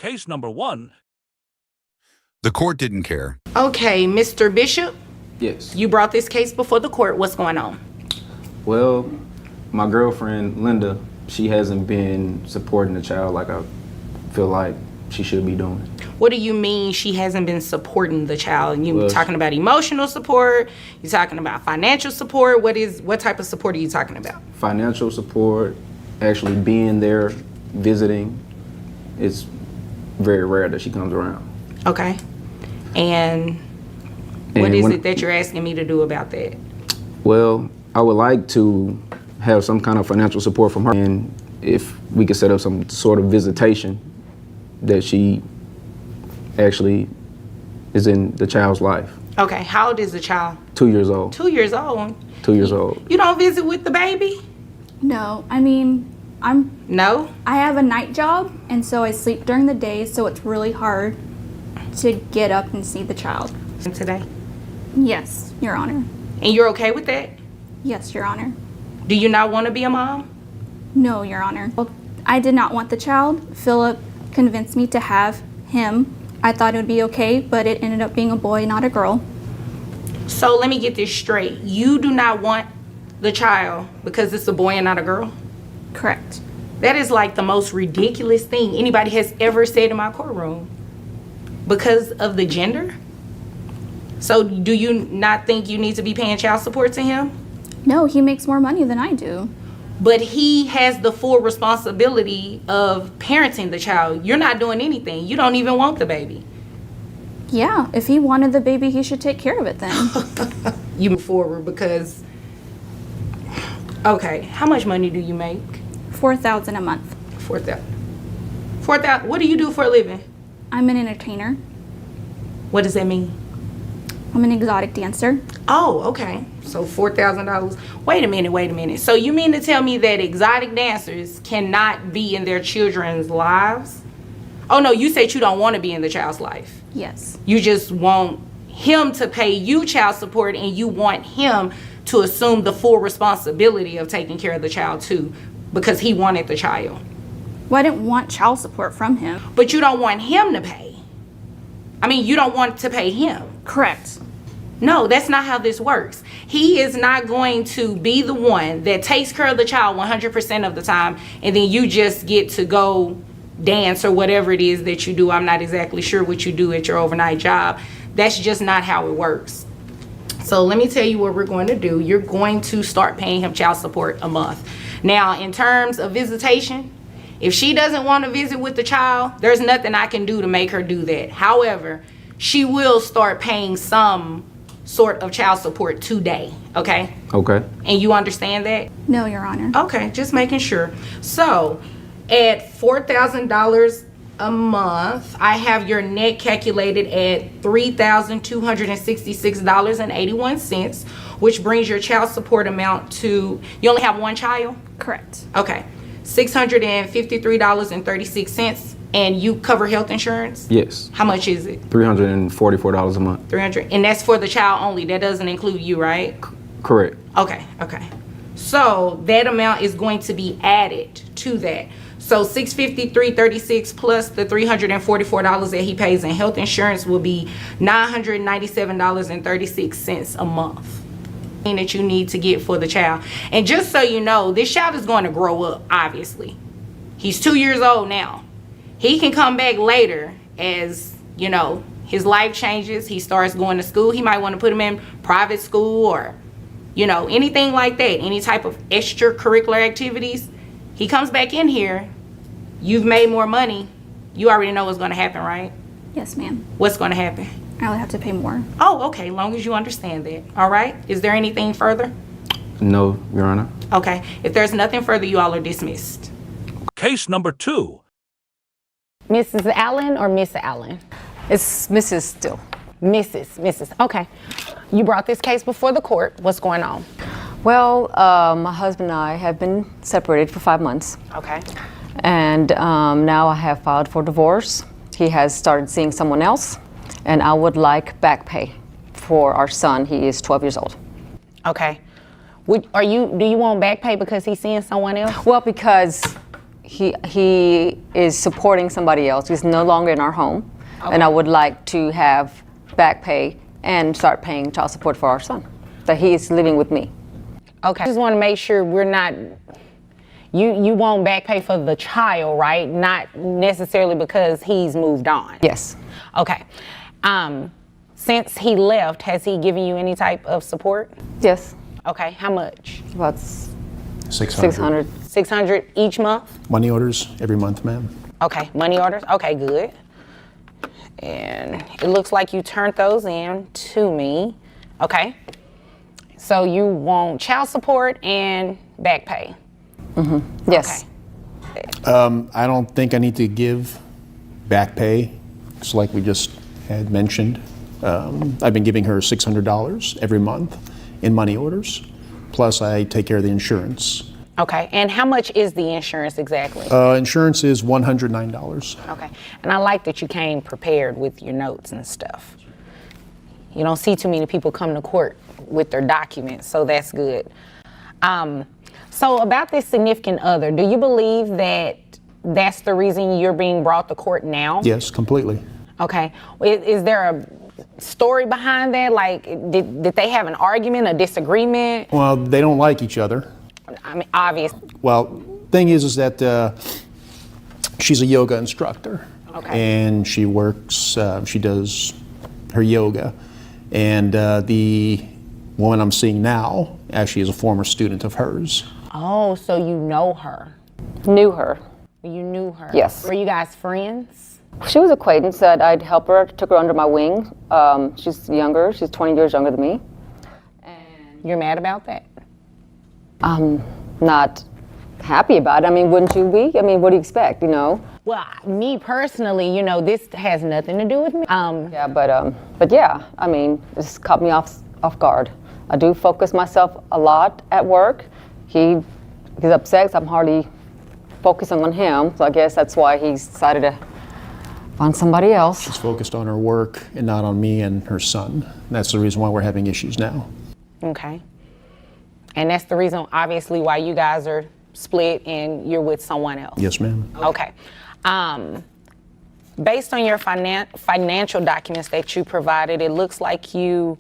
Case number 1. The court didn't care. Okay, Mr. Bishop, Yes. you brought this case before the court. What's going on? Well, my girlfriend, Linda, she hasn't been supporting the child like I feel like she should be doing. What do you mean she hasn't been supporting the child? You Well, talking about emotional support? You talking about financial support? What type of support are you talking about? Financial support, actually being there, visiting, it's very rare that she comes around. Okay. And what And is when- it that you're asking me to do about that? Well, I would like to have some kind of financial support from her, and if we could set up some sort of visitation that she actually is in the child's life. Okay, how old is the child? 2 years old. 2 years old. 2 years old. You don't visit with the baby? No, I mean, No? I have a night job, and so I sleep during the day, so it's really hard to get up and see the child. Today? Yes, Your Honor. And you're okay with that? Yes, Your Honor. Do you not want to be a mom? No, Your Honor. Well, I did not want the child. Philip convinced me to have him. I thought it would be okay, but it ended up being a boy, not a girl. So let me get this straight. You do not want the child because it's a boy and not a girl? Correct. That is like the most ridiculous thing anybody has ever said in my courtroom. Because of the gender? So do you not think you need to be paying child support to him? No, he makes more money than I do. But he has the full responsibility of parenting the child. You're not doing anything. You don't even want the baby. Yeah, if he wanted the baby, he should take care of it then. You move forward because, okay, how much money do you make? $4,000 a month. 4,000. 4,000. What do you do for a living? I'm an entertainer. What does that mean? I'm an exotic dancer. Oh, okay. So $4,000. Wait a minute. So you mean to tell me that exotic dancers cannot be in their children's lives? Oh no, you said you don't want to be in the child's life. Yes. You just want him to pay you child support, and you want him to assume the full responsibility of taking care of the child too, because he wanted the child. Well, I didn't want child support from him. But you don't want him to pay. I mean, you don't want to pay him. Correct. No, that's not how this works. He is not going to be the one that takes care of the child 100% of the time, and then you just get to go dance or whatever it is that you do. I'm not exactly sure what you do at your overnight job. That's just not how it works. So let me tell you what we're going to do. You're going to start paying him child support a month. Now, in terms of visitation, if she doesn't want to visit with the child, there's nothing I can do to make her do that. However, she will start paying some sort of child support today, okay? Okay. And you understand that? No, Your Honor. Okay, just making sure. So, at $4,000 a month, I have your net calculated at $3,266.81, which brings your child support amount to, you only have one child? Correct. Okay, $653.36, and you cover health insurance? Yes. How much is it? $344 a month. 300, and that's for the child only. That doesn't include you, right? Correct. Okay. So that amount is going to be added to that. So $653.36 plus the $344 that he pays in health insurance will be $997.36 a month that you need to get for the child. And just so you know, this child is going to grow up, obviously. He's 2 years old now. He can come back later as, you know, his life changes. He starts going to school. He might want to put him in private school or, you know, anything like that. Any type of extracurricular activities. He comes back in here. You've made more money. You already know what's going to happen, right? Yes, ma'am. What's going to happen? I only have to pay more. Oh, okay. Long as you understand that. All right. Is there anything further? No, Your Honor. Okay. If there's nothing further, you all are dismissed. Case number 2. Mrs. Allen or Miss Allen? It's Mrs. still. Mrs. Okay. You brought this case before the court. What's going on? Well, my husband and I have been separated for 5 months. Okay. And now I have filed for divorce. He has started seeing someone else, and I would like back pay for our son. He is 12 years old. Okay. Do you want back pay because he's seeing someone else? Well, because he is supporting somebody else. He's no longer in our home, and I would like to have back pay and start paying child support for our son, that he is living with me. Okay. Just want to make sure we're not. You want back pay for the child, right? Not necessarily because he's moved on. Yes. Okay. Since he left, has he given you any type of support? Yes. Okay. How much? About 600. 600 each month? Money orders every month, ma'am. Okay. Money orders? Okay, good. And it looks like you turned those in to me. Okay. So you want child support and back pay? Yes. Okay. I don't think I need to give back pay. It's like we just had mentioned. I've been giving her $600 every month in money orders. Plus, I take care of the insurance. Okay. And how much is the insurance exactly? Insurance is $109. Okay. And I like that you came prepared with your notes and stuff. You don't see too many people come to court with their documents, so that's good. So about this significant other, do you believe that that's the reason you're being brought to court now? Yes, completely. Okay. Is there a story behind that? Like, did they have an argument, a disagreement? Well, they don't like each other. I mean, obvious. Well, thing is that she's a yoga instructor. Okay. And she works, she does her yoga. And the woman I'm seeing now actually is a former student of hers. Oh, so you know her. Knew her. You knew her. Yes. Were you guys friends? She was acquaintance that I'd help her, took her under my wing. She's younger, she's 20 years younger than me. You're mad about that? I'm not happy about it. I mean, wouldn't you be? I mean, what do you expect, you know? Well, me personally, you know, this has nothing to do with me. Yeah, but yeah, I mean, this caught me off guard. I do focus myself a lot at work. He's upset, so I'm hardly focusing on him. So I guess that's why he's decided to find somebody else. She's focused on her work and not on me and her son. That's the reason why we're having issues now. Okay. And that's the reason, obviously, why you guys are split and you're with someone else. Yes, ma'am. Okay. Based on your financial documents that you provided, it looks like you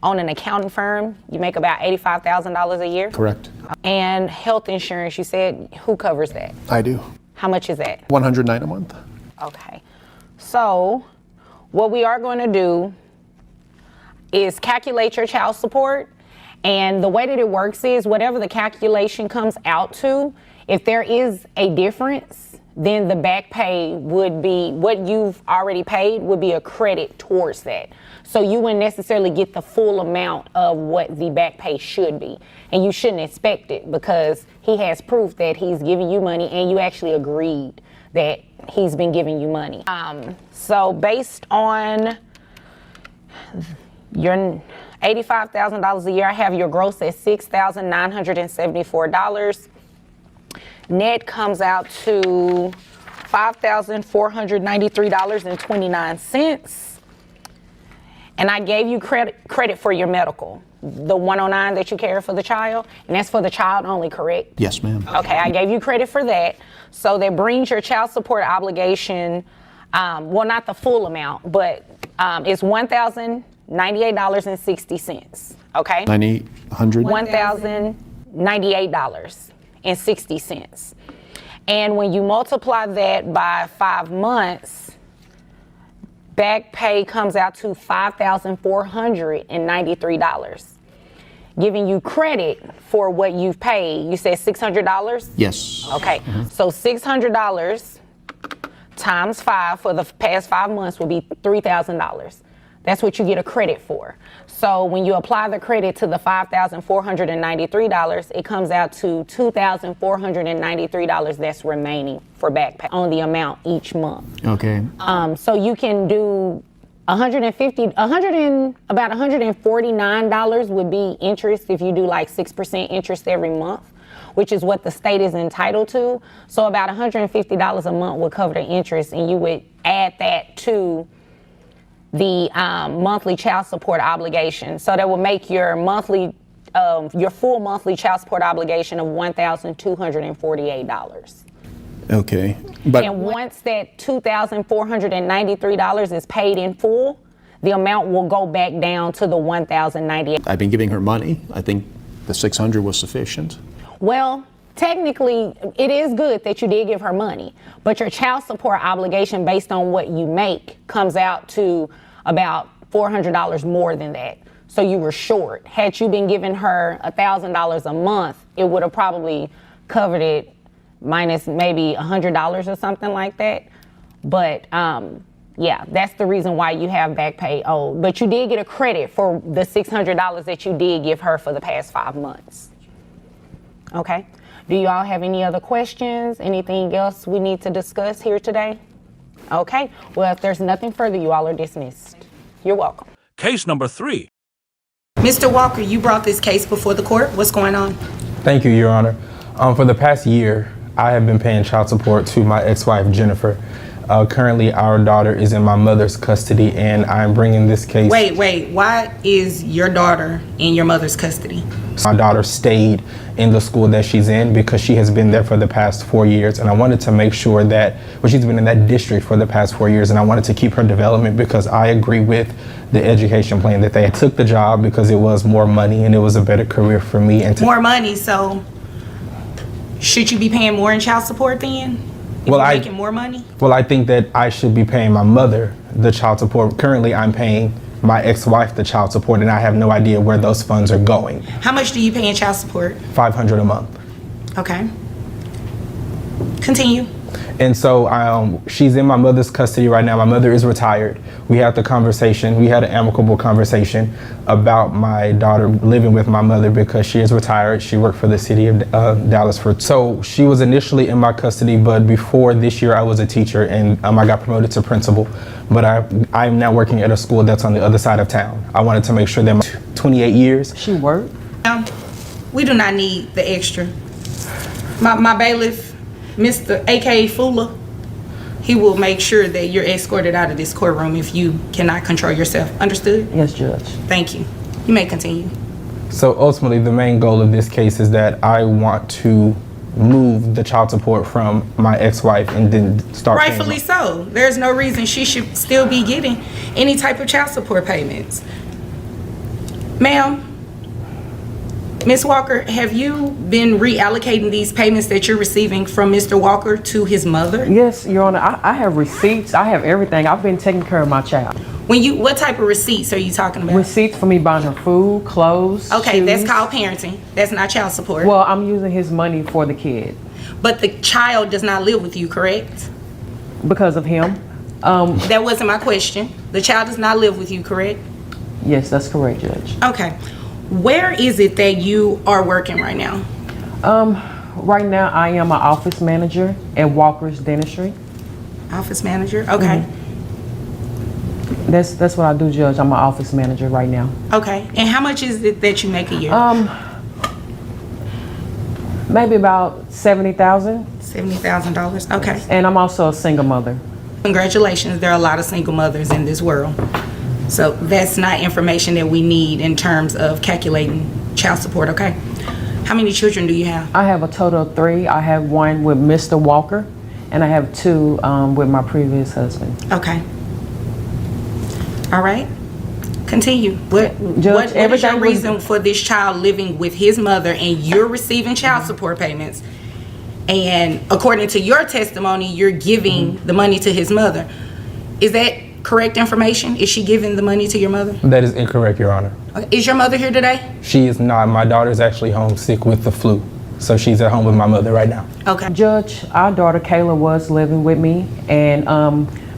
own an accounting firm. You make about $85,000 a year. Correct. And health insurance, you said, who covers that? I do. How much is that? $109 a month. Okay. So what we are going to do is calculate your child support. And the way that it works is whatever the calculation comes out to, if there is a difference, then the back pay would be, what you've already paid would be a credit towards that. So you wouldn't necessarily get the full amount of what the back pay should be. And you shouldn't expect it because he has proof that he's giving you money and you actually agreed that he's been giving you money. So based on your $85,000 a year, I have your gross at $6,974. Net comes out to $5,493.29. And I gave you credit for your medical, the 109 that you carry for the child, and that's for the child only, correct? Yes, ma'am. Okay, I gave you credit for that. So that brings your child support obligation, well, not the full amount, but it's $1,098.60. Okay? $1,098.60. And when you multiply that by 5 months, back pay comes out to $5,493. Giving you credit for what you've paid. You said $600? Yes. Okay, so $600 times 5 for the past 5 months will be $3,000. That's what you get a credit for. So when you apply the credit to the $5,493, it comes out to $2,493 that's remaining for back pay on the amount each month. Okay. So you can do about $149 would be interest if you do like 6% interest every month, which is what the state is entitled to. So about $150 a month would cover the interest, and you would add that to the monthly child support obligation. So that will make your monthly, your full monthly child support obligation of $1,248. Okay. But And once that $2,493 is paid in full, the amount will go back down to the $1,098. I've been giving her money. I think the 600 was sufficient. Well, technically, it is good that you did give her money, but your child support obligation based on what you make comes out to about $400 more than that. So you were short. Had you been giving her $1,000 a month, it would have probably covered it minus maybe $100 or something like that. But yeah, that's the reason why you have back pay owed. But you did get a credit for the $600 that you did give her for the past 5 months. Okay. Do you all have any other questions? Anything else we need to discuss here today? Okay. Well, if there's nothing further, you all are dismissed. You're welcome. Case number 3. Mr. Walker, you brought this case before the court. What's going on? Thank you, Your Honor. For the past year, I have been paying child support to my ex-wife, Jennifer. Currently, our daughter is in my mother's custody, and I'm bringing this case. Wait. Why is your daughter in your mother's custody? My daughter stayed in the school that she's in because she has been there for the past 4 years, and I wanted to make sure that, well, she's been in that district for the past 4 years, and I wanted to keep her development because I agree with the education plan that they took the job because it was more money and it was a better career for me. And More money, so should you be paying more in child support then? If Well, you're I- making more money? Well, I think that I should be paying my mother the child support. Currently, I'm paying my ex-wife the child support, and I have no idea where those funds are going. How much do you pay in child support? $500 a month. Okay. Continue. And so she's in my mother's custody right now. My mother is retired. We had the conversation. We had an amicable conversation about my daughter living with my mother because she is retired. She worked for the city of Dallas. So she was initially in my custody, but before this year I was a teacher and I got promoted to principal. But I'm now working at a school that's on the other side of town. I wanted to make sure that my 28 years. She worked? We do not need the extra. My bailiff, Mr. AKA Fuller, he will make sure that you're escorted out of this courtroom if you cannot control yourself. Understood? Yes, Judge. Thank you. You may continue. So ultimately, the main goal of this case is that I want to move the child support from my ex-wife and then start paying Rightfully so. There's no reason she should still be getting any type of child support payments. Ma'am, Ms. Walker, have you been reallocating these payments that you're receiving from Mr. Walker to his mother? Yes, Your Honor. I have receipts. I have everything. I've been taking care of my child. What type of receipts are you talking about? Receipts for me buying her food, clothes, Okay, shoes. that's called parenting. That's not child support. Well, I'm using his money for the kid But the child does not live with you, correct? because of him. That wasn't my question. The child does not live with you, correct? Yes, that's correct, Judge. Okay. Where is it that you are working right now? Right now, I am an office manager at Walker's Dentistry. Office manager? Okay. That's what I do, Judge. I'm an office manager right now. Okay. And how much is it that you make a year? Maybe about $70,000. $70,000. Okay. And I'm also a single mother. Congratulations. There are a lot of single mothers in this world. So that's not information that we need in terms of calculating child support, okay? How many children do you have? I have a total of 3. I have 1 with Mr. Walker, and I have 2 with my previous husband. Okay. All right. Continue. What is your everything was- reason for this child living with his mother and you're receiving child support payments? And according to your testimony, you're giving the money to his mother. Is that correct information? Is she giving the money to your mother? That is incorrect, Your Honor. Is your mother here today? She is not. My daughter's actually home sick with the flu. So she's at home with my mother right now. Okay. Judge, our daughter Kayla was living with me, and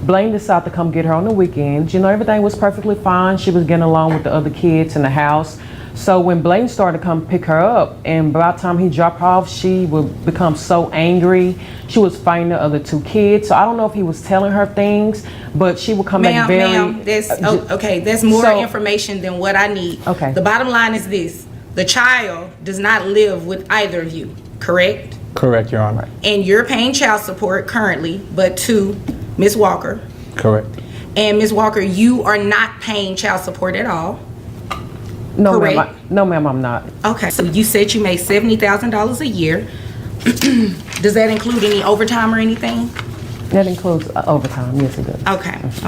Blaine decided to come get her on the weekends. You know, everything was perfectly fine. She was getting along with the other kids in the house. So when Blaine started to come pick her up, and by the time he dropped her off, she would become so angry. She was fighting the other 2 kids. So I don't know if he was telling her things, but she would come back very... Ma'am, that's more So- information than what I need. Okay. The bottom line is this. The child does not live with either of you, correct? Correct, Your Honor. And you're paying child support currently, but to Ms. Walker. Correct. And Ms. Walker, you are not paying child support at all. No, correct? ma'am. No, ma'am, I'm not. Okay, so you said you make $70,000 a year. Does that include any overtime or anything? That includes overtime, yes it does.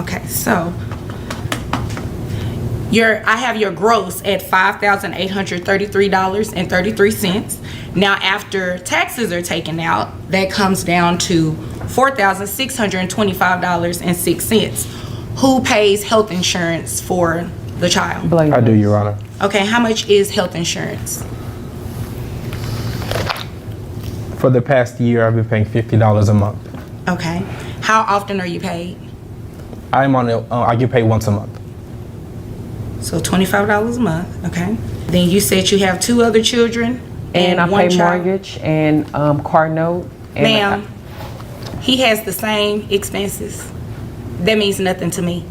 Okay, so I have your gross at $5,833.33. Now, after taxes are taken out, that comes down to $4,625.06. Who pays health insurance for the child? Blaine I do, does. Your Honor. Okay, how much is health insurance? For the past year, I've been paying $50 a month. Okay, how often are you paid? I get paid once a month. So $25 a month, okay. Then you said you have 2 other children And I one pay child. mortgage and car note. And Ma'am, he has the same expenses. That means nothing to me.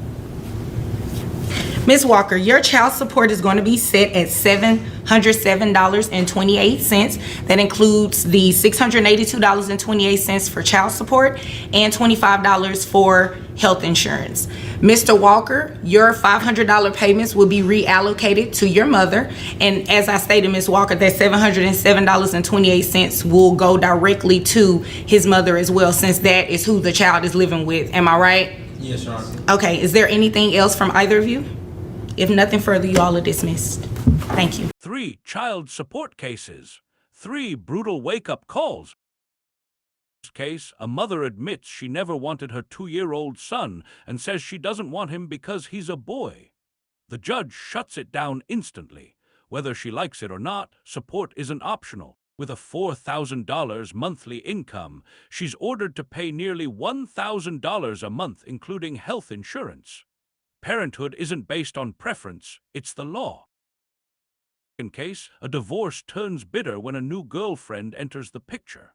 Ms. Walker, your child support is going to be set at $707.28. That includes the $682.28 for child support and $25 for health insurance. Mr. Walker, your $500 payments will be reallocated to your mother. And as I stated, Ms. Walker, that $707.28 will go directly to his mother as well, since that is who the child is living with. Am I right? Yes, Your Honor. Okay, is there anything else from either of you? If nothing further, you all are dismissed. Thank you. 3 child support cases. 3 brutal wake-up calls. In this case, a mother admits she never wanted her 2-year-old son and says she doesn't want him because he's a boy. The judge shuts it down instantly. Whether she likes it or not, support isn't optional. With a $4,000 monthly income, she's ordered to pay nearly $1,000 a month, including health insurance. Parenthood isn't based on preference, it's the law. In case, a divorce turns bitter when a new girlfriend enters the picture.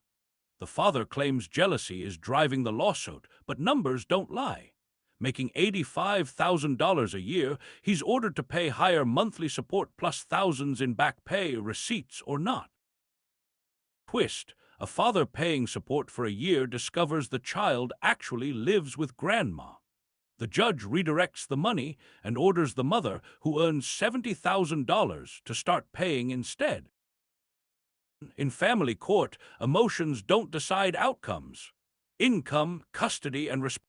The father claims jealousy is driving the lawsuit, but numbers don't lie. Making $85,000 a year, he's ordered to pay higher monthly support plus thousands in back pay, receipts or not. Twist, a father paying support for a year discovers the child actually lives with grandma. The judge redirects the money and orders the mother, who earns $70,000, to start paying instead. In family court, emotions don't decide outcomes. Income, custody, and responsibility